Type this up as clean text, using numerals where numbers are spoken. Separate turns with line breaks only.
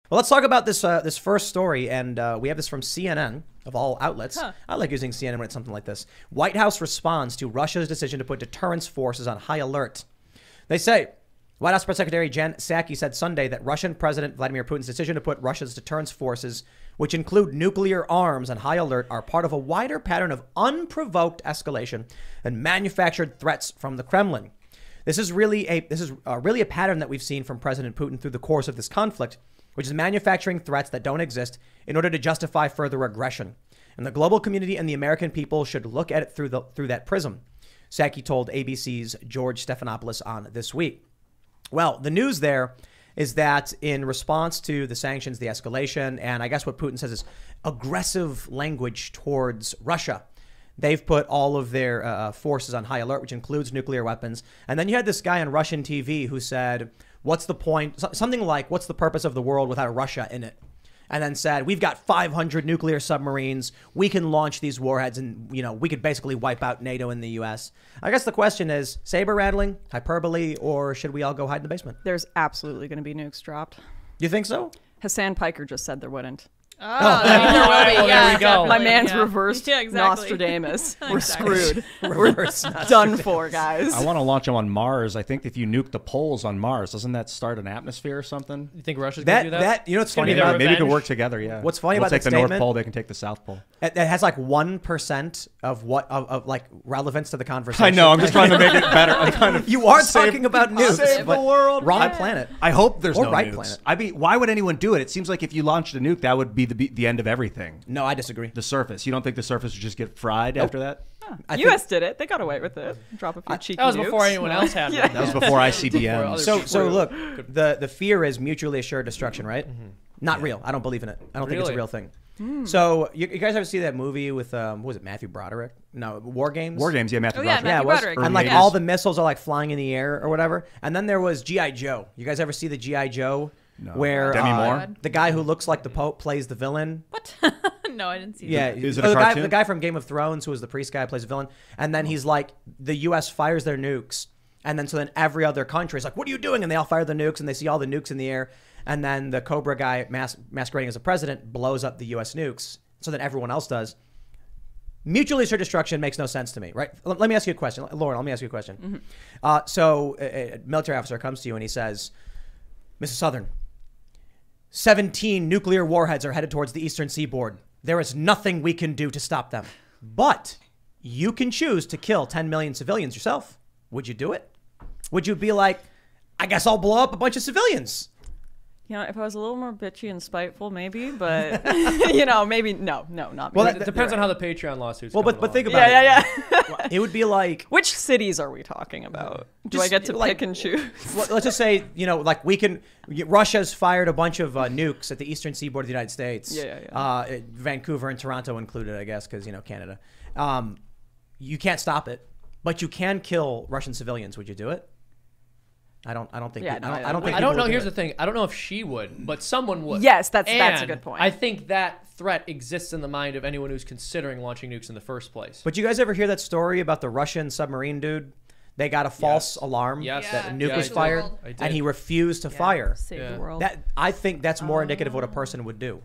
Well, let's talk about this this first story, and we have this from CNN of all outlets. I like using CNN when it's something like this. White House responds to Russia's decision to put deterrence forces on high alert. They say White House Press Secretary Jen Psaki said Sunday that Russian President Vladimir Putin's decision to put Russia's deterrence forces, which include nuclear arms, on high alert, are part of a wider pattern of unprovoked escalation and manufactured threats from the Kremlin. This is really a pattern that we've seen from President Putin through the course of this conflict, which is manufacturing threats that don't exist in order to justify further aggression. And the global community and the American people should look at it through that prism, Psaki told ABC's George Stephanopoulos on This Week. Well, the news there is that in response to the sanctions, the escalation, and I guess what Putin says is aggressive language towards Russia, they've put all of their forces on high alert, which includes nuclear weapons. And then you had this guy on Russian TV who said, what's the point? Something like, what's the purpose of the world without Russia in it? And then said, we've got 500 nuclear submarines. We can launch these warheads and, you know, we could basically wipe out NATO and the U.S. I guess the question is saber rattling, hyperbole, or should we all go hide in the basement?
There's absolutely going to be nukes dropped.
You think so?
Hassan Piker just said there wouldn't.
Oh, there will be.
There we go.
My man's
yeah.
reversed
exactly.
Nostradamus. We're
Exactly.
screwed.
Reverse
We're done for, guys.
I want to launch them on Mars. I think if you nuke the poles on Mars, doesn't that start an atmosphere or something?
You think Russia's going to do that?
You know what's
gonna
funny
be their
about
Maybe we could
revenge?
work together. Yeah.
What's funny
we'll
about
take
that
the North
statement?
Pole, they can take the South Pole.
It has like 1% of what of like relevance to the conversation.
I know. I'm just trying to make it better. I'm kind of
You are talking about nukes,
save
but
the world.
wrong planet.
I hope there's
Or
no
right
nukes.
planet.
I mean, why would anyone do it? It seems like if you launched a nuke, that would be the end of everything.
No, I disagree.
The surface. You don't think the surface would just get fried after that?
I
U.S. did it. They got away with it. Drop a few cheeky
That was
nukes.
before anyone else had one.
That was before ICBM.
So look, the fear is mutually assured destruction, right? Not real. I don't believe in it. I don't think it's a
Really?
real thing. So you guys ever see that movie with what was it, Matthew Broderick? No, War Games.
War Games, yeah, Matthew
Oh, yeah,
Broderick.
Yeah, it
Matthew
was.
Broderick.
And like
Early
all
80s.
the missiles are like flying in the air or whatever. And then there was G.I. Joe. You guys ever see the G.I. Joe?
No.
Where
Demi Moore?
the guy who looks like the Pope plays the villain.
What? No, I didn't see
Yeah,
that.
Is it
oh,
a
the
cartoon?
guy from Game of Thrones, who was the priest guy, plays a villain, and then he's like, the U.S. fires their nukes, and then so then every other country is like, what are you doing? And they all fire the nukes, and they see all the nukes in the air, and then the Cobra guy masquerading as a president blows up the U.S. nukes, so then everyone else does. Mutually assured destruction makes no sense to me, right? Let me ask you a question, Lauren. Let me ask you a question. So a military officer comes to you and he says, Mr. Southern, 17 nuclear warheads are headed towards the eastern seaboard. There is nothing we can do to stop them. But you can choose to kill 10 million civilians yourself. Would you do it? Would you be like, I guess I'll blow up a bunch of civilians?
You know, if I was a little more bitchy and spiteful, maybe, but you know, maybe no, not me.
Well,
It depends on how the Patreon lawsuits
Well,
come
but
along.
think about it.
yeah.
It would be like,
Which cities are we talking about? Do I
Just,
get to
like-
pick and choose?
let's just say, you know, like Russia's fired a bunch of nukes at the eastern seaboard of the United States. Vancouver and Toronto included, I guess, because, you know, Canada. You can't stop it, but you can kill Russian civilians. Would you do it? I don't think.
Yeah,
I don't think.
I don't
people
know.
would do
Here's
it.
the thing. I don't know if she would, but someone would.
Yes, that's a
And
good point.
I think that threat exists in the mind of anyone who's considering launching nukes in the first place.
But you guys ever hear that story about the Russian submarine dude? They got a false alarm
Yes.
that a
Yeah.
nuke was
Yeah.
fired,
I did.
and he refused to fire.
Save
Yeah.
the world.
That I think that's more indicative of what a person would do.